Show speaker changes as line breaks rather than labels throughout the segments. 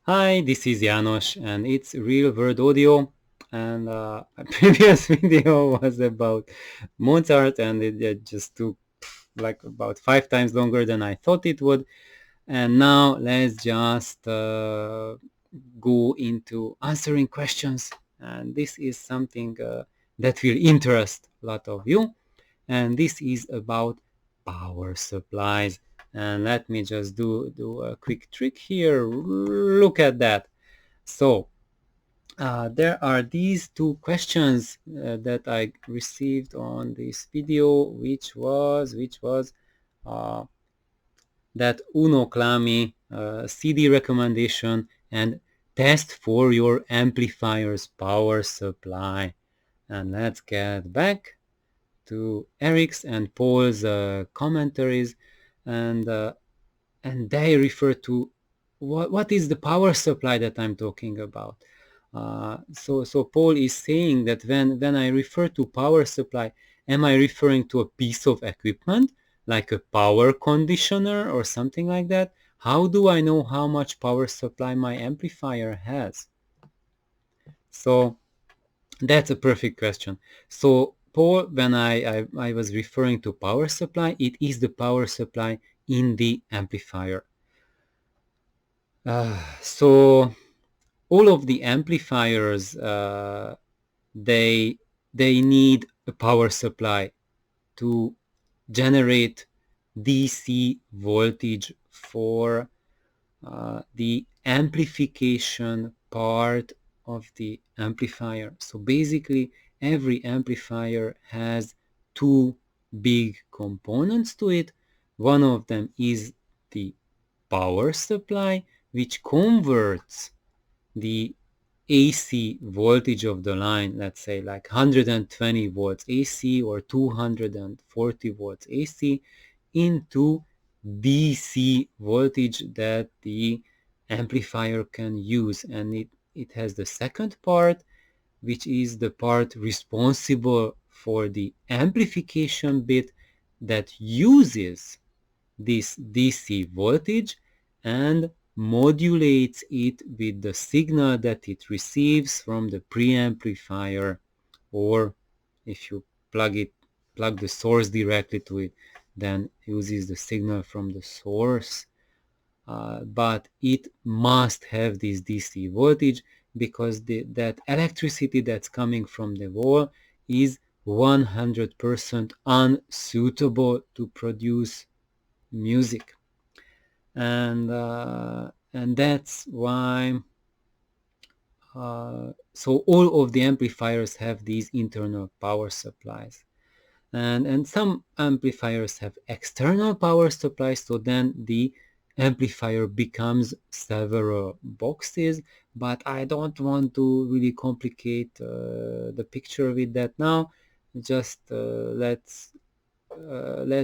Hi, this is Janos, and it's Real World Audio. And my previous video was about Mozart, and it just took like about 5 times longer than I thought it would. And now let's just go into answering questions. And this is something that will interest a lot of you. And this is about power supplies. And let me just do a quick trick here. Look at that. So there are these two questions that I received on this video, which was uh, that Uno Clami CD recommendation and test for your amplifier's power supply. And let's get back to Eric's and Paul's commentaries, and uh, and they refer to what is the power supply that I'm talking about. So Paul is saying that when I refer to power supply, am I referring to a piece of equipment like a power conditioner or something like that? How do I know how much power supply my amplifier has? So that's a perfect question. So Paul, when I was referring to power supply, it is the power supply in the amplifier. So all of the amplifiers, they they need a power supply to generate DC voltage for the amplification part of the amplifier. So basically, every amplifier has two big components to it. One of them is the power supply, which converts the AC voltage of the line, let's say like 120 volts AC or 240 volts AC, into DC voltage that the amplifier can use. And it has the second part, which is the part responsible for the amplification bit that uses this DC voltage and modulates it with the signal that it receives from the preamplifier, or if you plug the source directly to it, then uses the signal from the source. But it must have this DC voltage because that electricity that's coming from the wall is 100% unsuitable to produce music. And that's why so all of the amplifiers have these internal power supplies, and some amplifiers have external power supplies, so then the amplifier becomes several boxes. But I don't want to really complicate the picture with that now. Just let's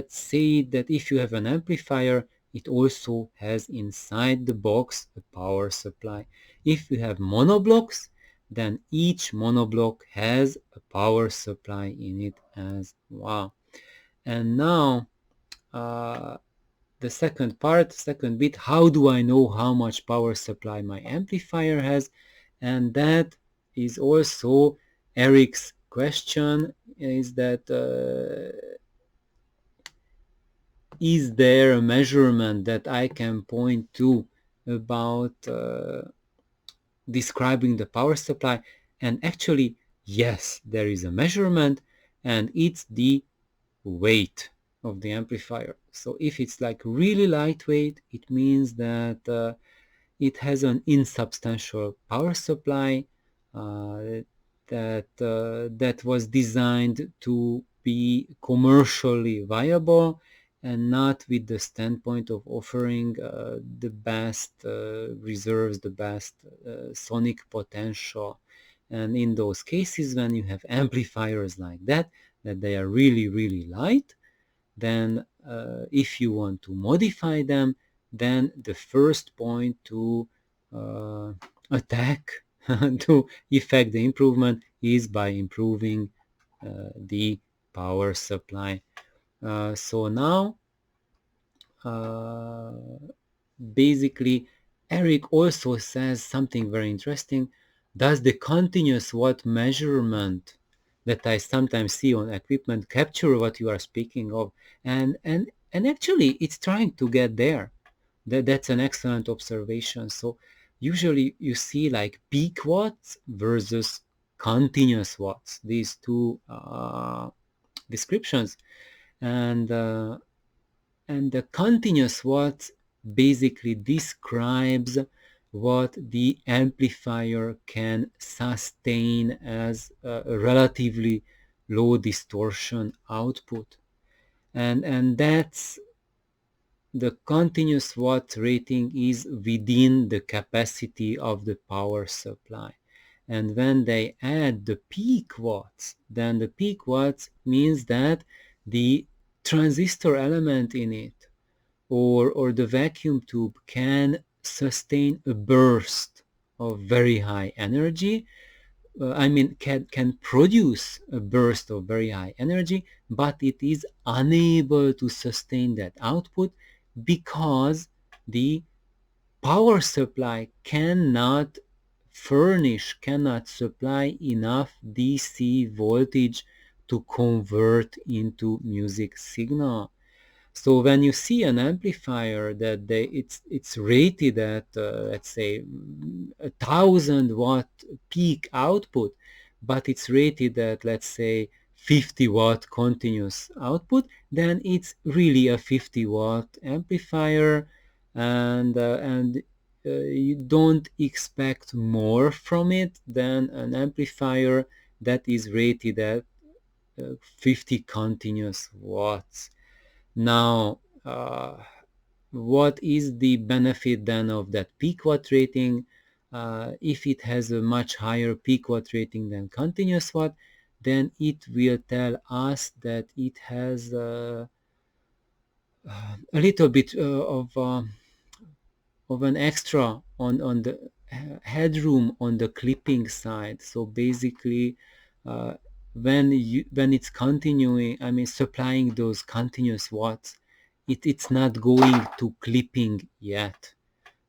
say that if you have an amplifier, it also has inside the box a power supply. If you have monoblocks, then each monoblock has a power supply in it as well. And now uh, the second bit, how do I know how much power supply my amplifier has? And that is also Eric's question, is that is there a measurement that I can point to about describing the power supply? And actually, yes, there is a measurement, and it's the weight of the amplifier. So if it's like really lightweight, it means that it has an insubstantial power supply that was designed to be commercially viable and not with the standpoint of offering the best reserves, the best sonic potential. And in those cases, when you have amplifiers like that they are really, really light, then if you want to modify them, then the first point to attack to effect the improvement is by improving the power supply. So now uh, basically Eric also says something very interesting. Does the continuous watt measurement that I sometimes see on equipment capture what you are speaking of? And actually it's trying to get there. That's an excellent observation. So usually you see like peak watts versus continuous watts, these two descriptions. And uh, and the continuous watt basically describes what the amplifier can sustain as a relatively low distortion output. And that's the continuous watt rating is within the capacity of the power supply. And when they add the peak watts, then the peak watts means that the transistor element in it, or the vacuum tube, can sustain a burst of very high energy. Can produce a burst of very high energy, but it is unable to sustain that output because the power supply cannot supply enough DC voltage to convert into music signal. So when you see an amplifier that it's rated at let's say 1,000 watt peak output, but it's rated at let's say 50 watt continuous output, then it's really a 50 watt amplifier, and you don't expect more from it than an amplifier that is rated at 50 continuous watts. Now, what is the benefit then of that peak watt rating? If it has a much higher peak watt rating than continuous watt, then it will tell us that it has a little bit of an extra on the headroom on the clipping side. So basically, uh, when it's continuing, supplying those continuous watts, it's not going to clipping yet.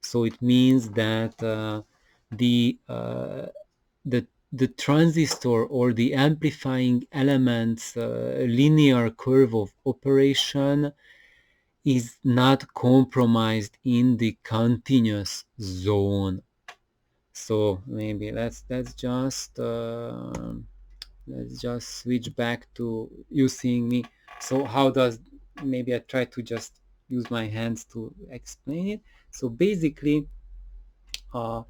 So it means that the uh, the the transistor or the amplifying elements linear curve of operation is not compromised in the continuous zone. So maybe let's just switch back to you seeing me. So how does, maybe I try to just use my hands to explain it. So basically, uh,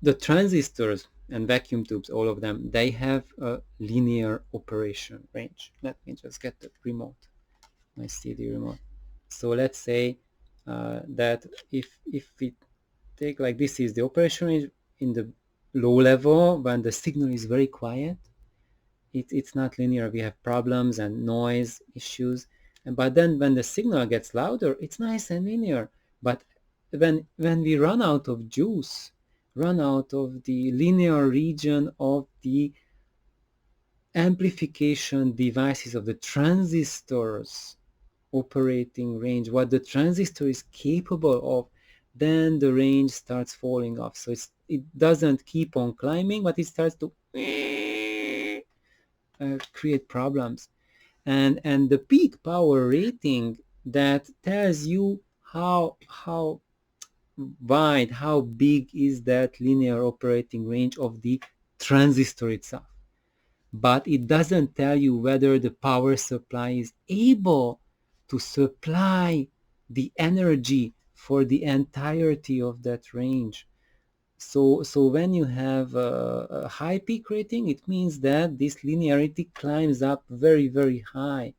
the transistors and vacuum tubes, all of them, they have a linear operation range. Let me just get the remote, my CD remote. So let's say that if we take like this is the operation range in the low level, when the signal is very quiet, it's not linear. We have problems and noise issues. But then when the signal gets louder, it's nice and linear. But when we run out of juice, run out of the linear region of the amplification devices of the transistors operating range, what the transistor is capable of, then the range starts falling off. So it doesn't keep on climbing, but it starts to create problems. And the peak power rating that tells you how wide, how big is that linear operating range of the transistor itself. But it doesn't tell you whether the power supply is able to supply the energy for the entirety of that range. So when you have a high peak rating, it means that this linearity climbs up very, very high.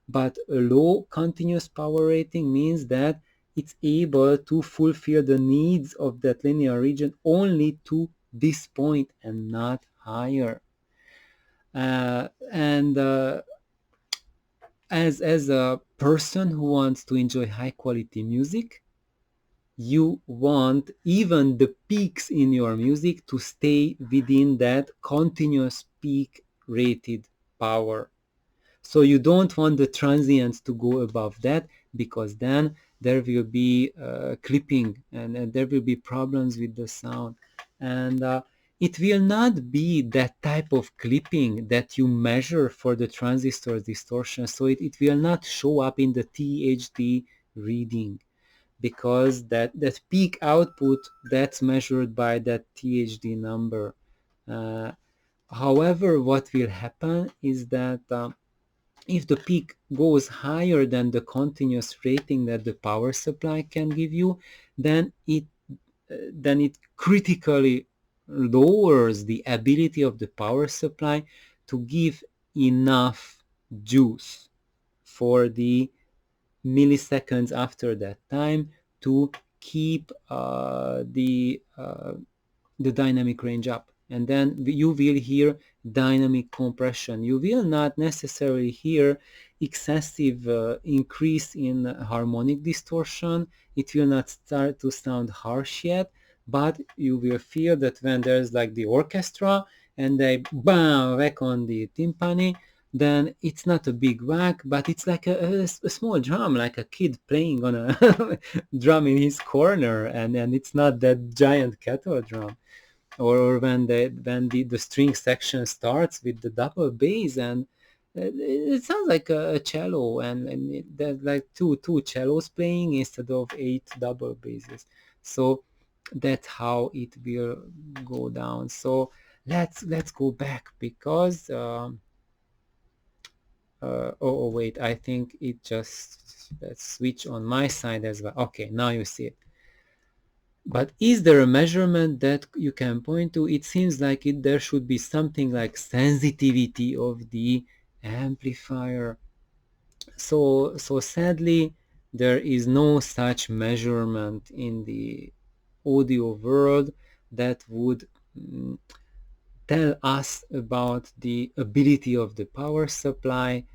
But a low continuous power rating means that it's able to fulfill the needs of that linear region only to this point and not higher. And as a person who wants to enjoy high quality music, you want even the peaks in your music to stay within that continuous peak rated power. So you don't want the transients to go above that, because then there will be clipping, and there will be problems with the sound. And it will not be that type of clipping that you measure for the transistor distortion. So it will not show up in the THD reading, because that peak output, that's measured by that THD number. Uh, However, what will happen is that if the peak goes higher than the continuous rating that the power supply can give you, then it critically lowers the ability of the power supply to give enough juice for the milliseconds after that time to keep the dynamic range up. And then you will hear dynamic compression. You will not necessarily hear excessive increase in harmonic distortion. It will not start to sound harsh yet, but you will feel that when there's like the orchestra and they bam whack on the timpani, then it's not a big whack, but it's like a small drum, like a kid playing on a drum in his corner, and it's not that giant kettle drum. Or when the string section starts with the double bass, and it sounds like a cello, and there's like two cellos playing instead of 8 double basses. So that's how it will go down. So let's go back, because wait, I think it just, let's switch on my side as well. Okay, now you see it. But is there a measurement that you can point to? It seems like there should be something like sensitivity of the amplifier. So sadly, there is no such measurement in the audio world that would tell us about the ability of the power supply.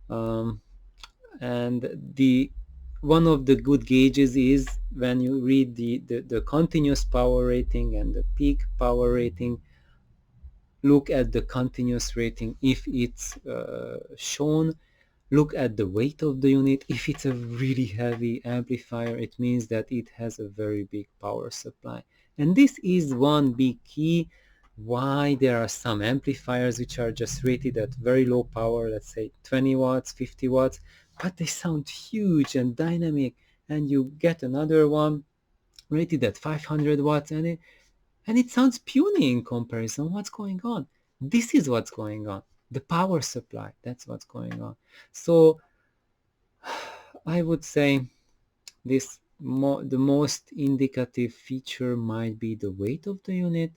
Um, and the one of the good gauges is when you read the continuous power rating and the peak power rating. Look at the continuous rating if it's shown. Look at the weight of the unit. If it's a really heavy amplifier, it means that it has a very big power supply. And this is one big key why there are some amplifiers which are just rated at very low power, let's say 20 watts, 50 watts, but they sound huge and dynamic. And you get another one rated at 500 watts, and it sounds puny in comparison. What's going on? This is what's going on. The power supply, that's what's going on. So I would say the most indicative feature might be the weight of the unit,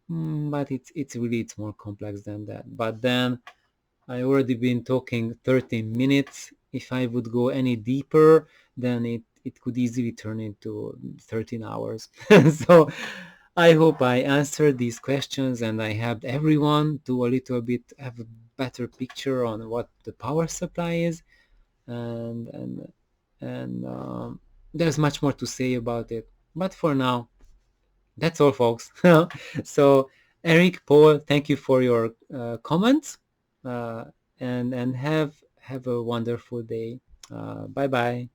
but it's more complex than that. But then I already been talking 13 minutes. If I would go any deeper, then it could easily turn into 13 hours. So I hope I answered these questions, and I helped everyone to a little bit have a better picture on what the power supply is. And there's much more to say about it. But for now, that's all, folks. So Eric, Paul, thank you for your comments, uh, and have a wonderful day. Bye bye.